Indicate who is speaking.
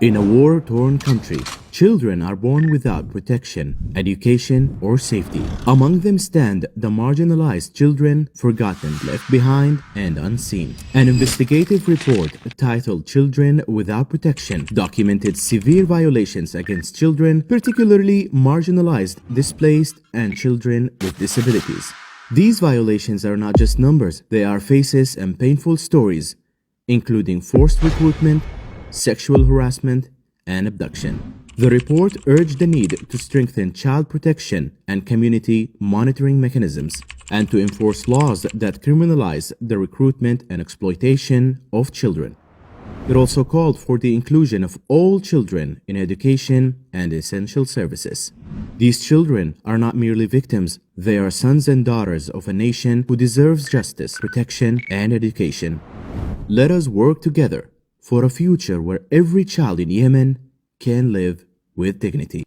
Speaker 1: In a war-torn country, children are born without protection, education, or safety. Among them stand the marginalized children, forgotten, left behind, and unseen. An investigative report titled Children Without Protection documented severe violations against children, particularly marginalized, displaced, and children with disabilities. These violations are not just numbers, they are faces and painful stories, including forced recruitment, sexual harassment, and abduction. The report urged the need to strengthen child protection and community monitoring mechanisms, and to enforce laws that criminalize the recruitment and exploitation of children. It also called for the inclusion of all children in education and essential services. These children are not merely victims, they are sons and daughters of a nation who deserves justice, protection, and education. Let us work together for a future where every child in Yemen can live with dignity.